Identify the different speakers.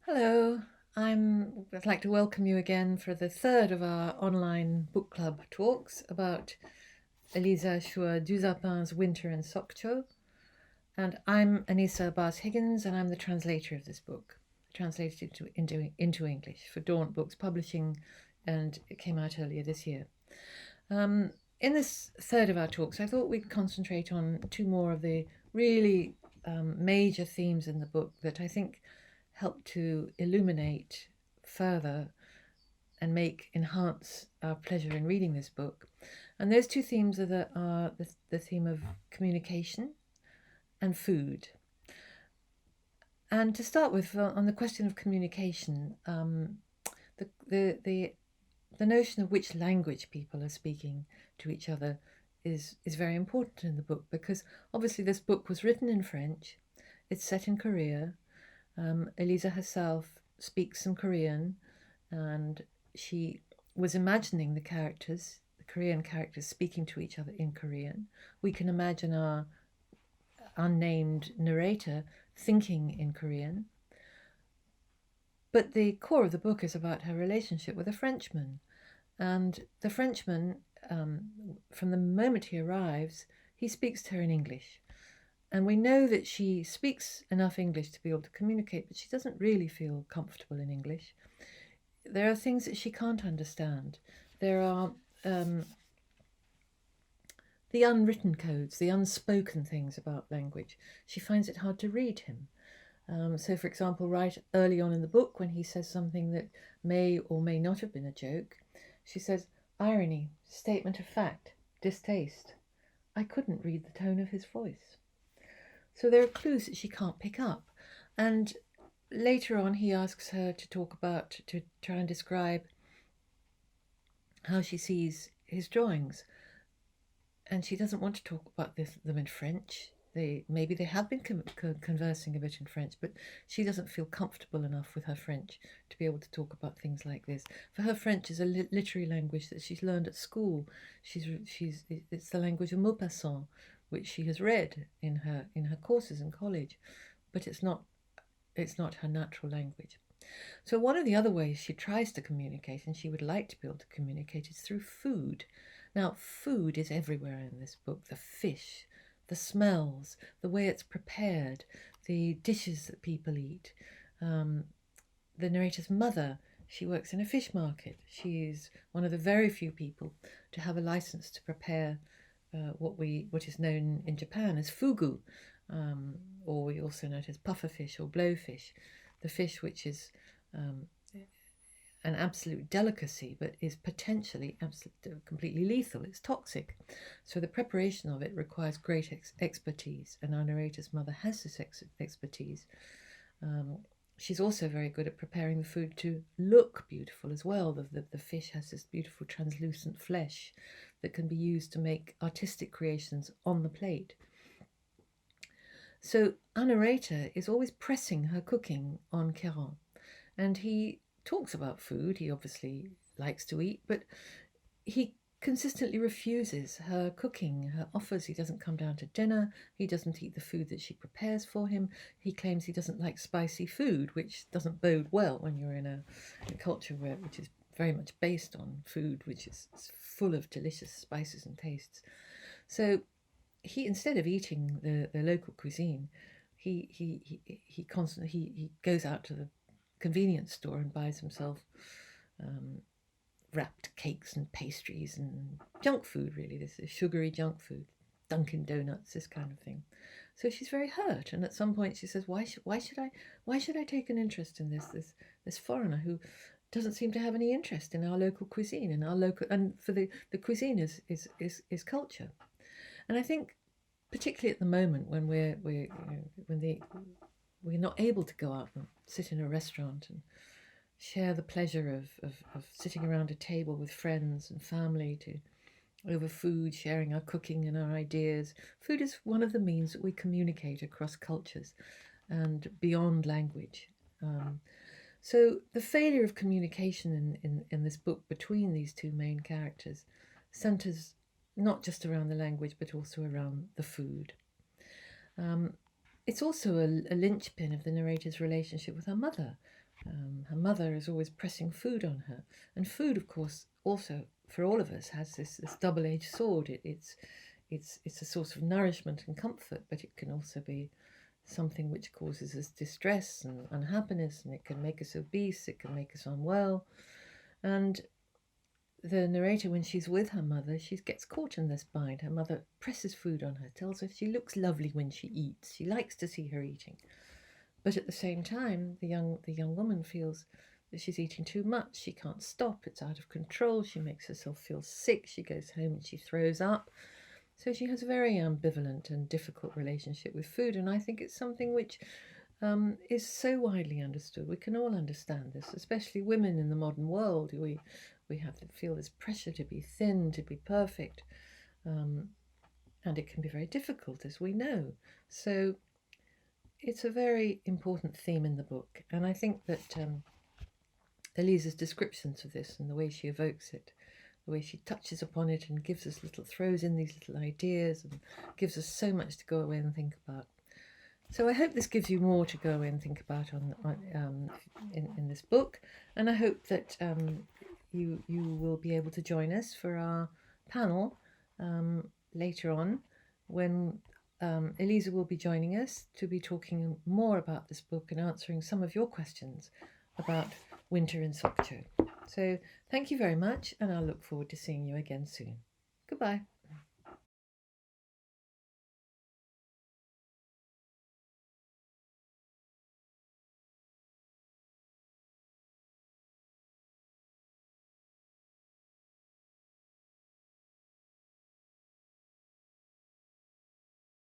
Speaker 1: Hello, I'd like to welcome you again for the third of our online book club talks about Elisa Shua Dusapin's Winter in Sokcho. And I'm Aneesa Abbas Higgins, and I'm the translator of this book, translated into English for Daunt Books Publishing, and it came out earlier this year. In this third of our talks, I thought we'd concentrate on two more of the really major themes in the book that I think help to illuminate further and enhance our pleasure in reading this book. And those two themes are the theme of communication and food. And to start with, on the question of communication, the notion of which language people are speaking to each other is very important in the book, because obviously this book was written in French. It's set in Korea. Elisa herself speaks some Korean, and she was imagining the Korean characters speaking to each other in Korean. We can imagine our unnamed narrator thinking in Korean. But the core of the book is about her relationship with a Frenchman. And the Frenchman, from the moment he arrives, he speaks to her in English. And we know that she speaks enough English to be able to communicate, but she doesn't really feel comfortable in English. There are things that she can't understand. There are the unwritten codes, the unspoken things about language. She finds it hard to read him. So, for example, right early on in the book, when he says something that may or may not have been a joke, she says, irony, statement of fact, distaste. I couldn't read the tone of his voice. So there are clues that she can't pick up. And later on, he asks her to try and describe how she sees his drawings. And she doesn't want to talk about them in French. Maybe they have been conversing a bit in French, but she doesn't feel comfortable enough with her French to be able to talk about things like this. For her, French is a literary language that she's learned at school. It's the language of Maupassant, which she has read in her courses in college, but it's not her natural language. So one of the other ways she tries to communicate, and she would like to be able to communicate, is through food. Now, food is everywhere in this book. The fish, the smells, the way it's prepared, the dishes that people eat. The narrator's mother, she works in a fish market. She's one of the very few people to have a license to prepare what is known in Japan as fugu, or we also know it as pufferfish or blowfish, the fish which is an absolute delicacy, but is potentially completely lethal. It's toxic. So the preparation of it requires great expertise, and our narrator's mother has this expertise. She's also very good at preparing the food to look beautiful as well. The fish has this beautiful translucent flesh that can be used to make artistic creations on the plate. So our narrator is always pressing her cooking on Kéran, and he talks about food. He obviously likes to eat, but he consistently refuses her cooking, her offers. He doesn't come down to dinner. He doesn't eat the food that she prepares for him. He claims he doesn't like spicy food, which doesn't bode well when you're in a culture which is very much based on food, which is full of delicious spices and tastes. So he, instead of eating the local cuisine, he constantly goes out to the convenience store and buys himself wrapped cakes and pastries and junk food. Really, this is sugary junk food, Dunkin' Donuts, this kind of thing. So she's very hurt, and at some point she says, "Why should I take an interest in this foreigner who doesn't seem to have any interest in our local cuisine, and for the cuisine is culture." And I think, particularly at the moment when we're not able to go out and sit in a restaurant and share the pleasure of sitting around a table with friends and family over food, sharing our cooking and our ideas. Food is one of the means that we communicate across cultures and beyond language. So the failure of communication in this book between these two main characters centers not just around the language, but also around the food. It's also a linchpin of the narrator's relationship with her mother. Her mother is always pressing food on her, and food, of course, also for all of us has this double-edged sword. It's a source of nourishment and comfort, but it can also be something which causes us distress and unhappiness, and it can make us obese, it can make us unwell. And the narrator, when she's with her mother, she gets caught in this bind. Her mother presses food on her, tells her she looks lovely when she eats. She likes to see her eating. But at the same time, the young woman feels that she's eating too much. She can't stop. It's out of control. She makes herself feel sick. She goes home and she throws up. So she has a very ambivalent and difficult relationship with food. And I think it's something which is so widely understood. We can all understand this, especially women in the modern world. We have to feel this pressure to be thin, to be perfect. And it can be very difficult, as we know. So it's a very important theme in the book, and I think that Elisa's descriptions of this and the way she evokes it, the way she touches upon it and throws in these little ideas and gives us so much to go away and think about. So I hope this gives you more to go away and think about in this book, and I hope that you will be able to join us for our panel later on, when Elisa will be joining us to be talking more about this book and answering some of your questions about winter in Sokcho. So thank you very much, and I'll look forward to seeing you again soon. Goodbye.